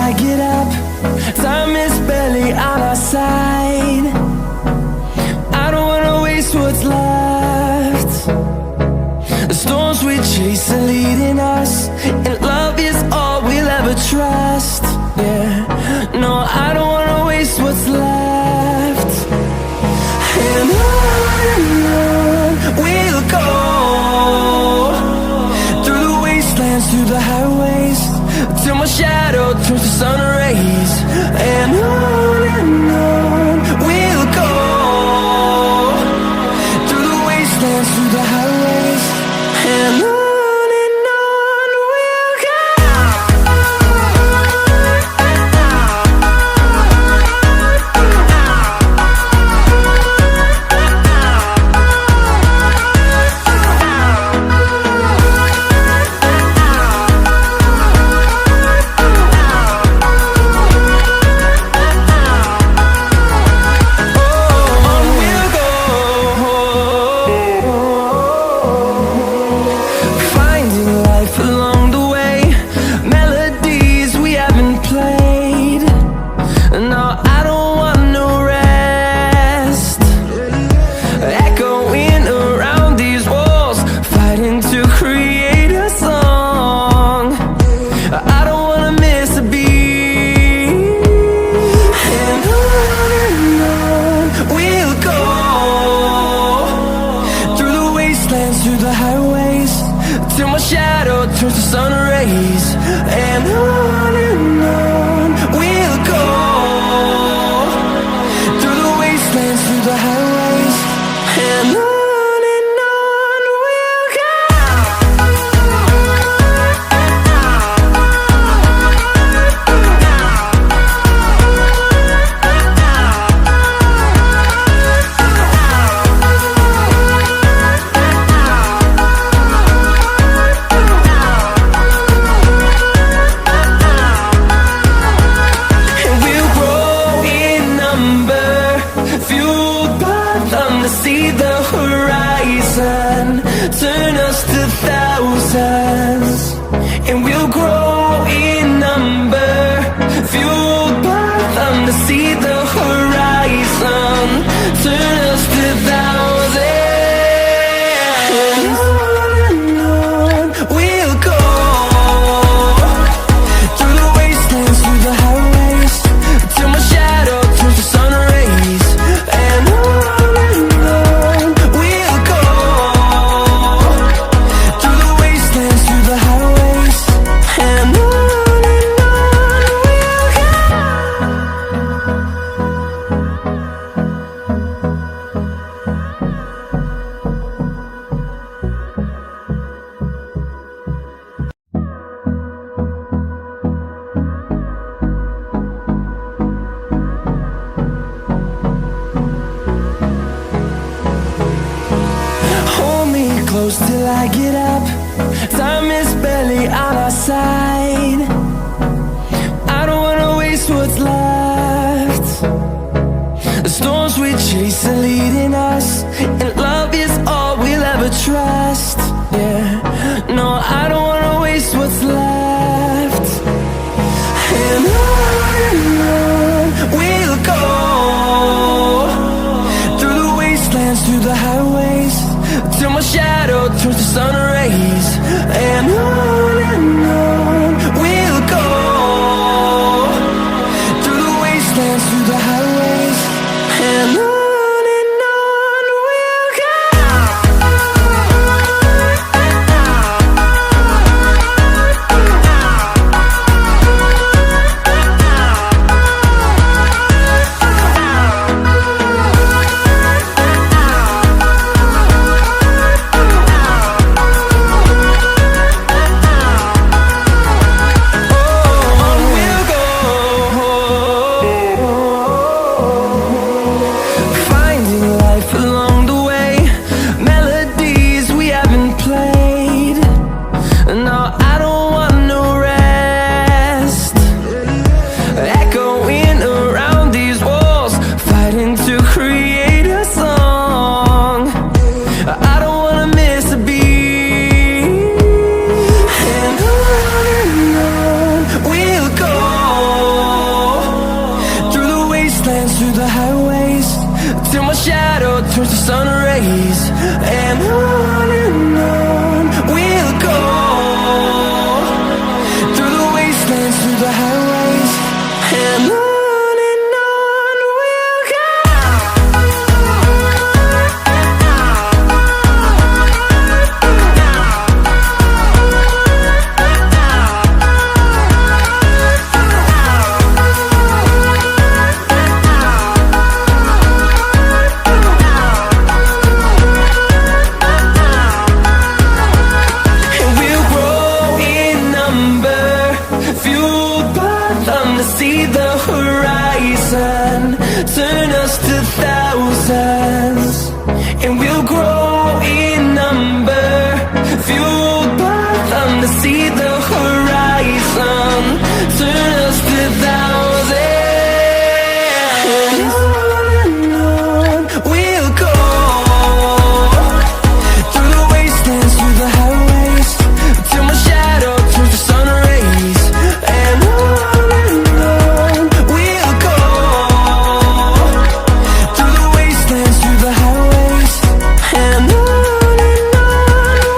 I get up. Time is barely on our side. I don't wanna waste what's left. The storms we chase are leading us, and love is all we'll ever trust. Yeah, no, I don't wanna waste what's left. And on we'll go, through the wastelands, through the highways, till my shadow turns to sun rays. And on we'll go, through the wastelands, through the highways, and on. Through the highways, till my shadow turns to sun rays. And on we'll go, through the wastelands, through the highways, and on. See the horizon, turn us to thousands, and we'll grow in number, fueled by them to see the horizon, turn us to thousands. And on we'll go, through the wastelands, through the highways, till my shadow turns to sun rays. And on close till I get up. Time is barely on our side. I don't wanna waste what's left. The storms we chase are leading us, and love is all we'll ever trust. Yeah, no, I don't wanna waste what's left. And on we'll go, through the wastelands, through the highways, till my shadow turns to sun rays. And on we'll go, through the wastelands, through the highways, and on. wastelands, through the highways, till my shadow turns to sun rays. And on we'll go, through the wastelands, through the highways, and on we'll go. See the horizon, turn us to thousands, and we'll grow in number, fueled by them to see the horizon, turn us to thousands, and on we'll go, through the wastelands, through the highways, till my shadow turns to sun rays, and on we'll go, through the wastelands, through the highways, and on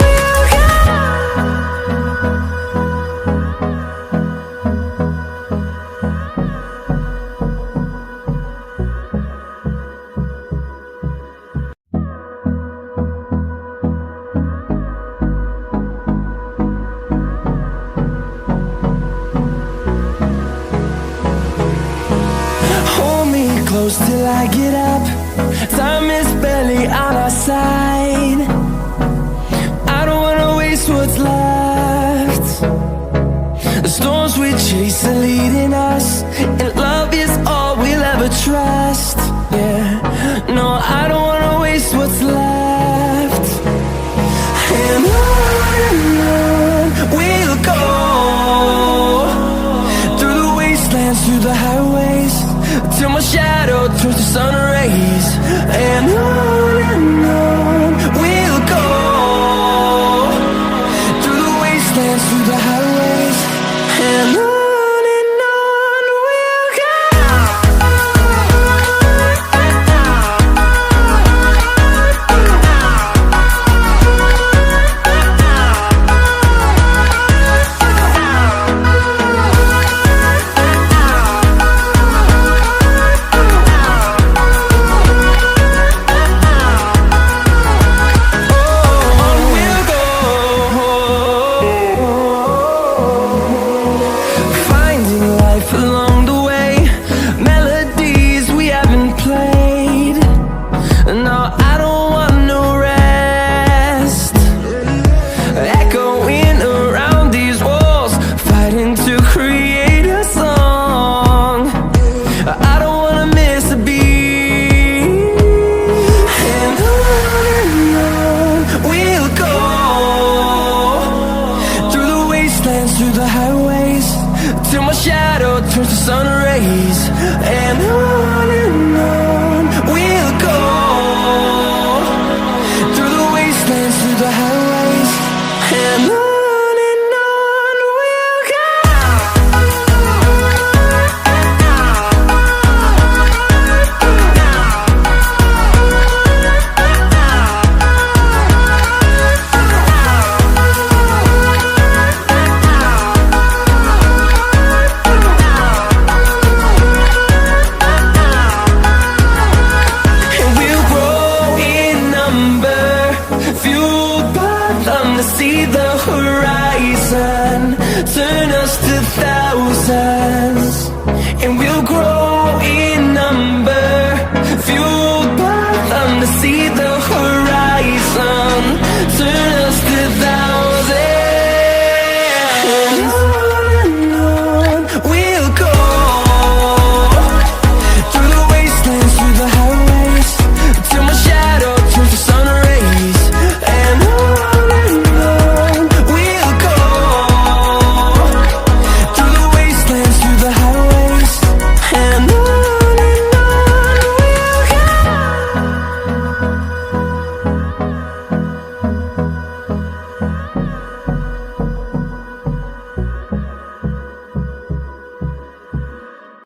we'll go. Hold me close till I get up. Time is barely on our side. I don't wanna waste what's left. The storms we chase are leading us, and love is all we'll ever trust. Yeah, no, I don't wanna waste what's left. And on we'll go, through the wastelands, through the highways, till my shadow turns to sun rays, and on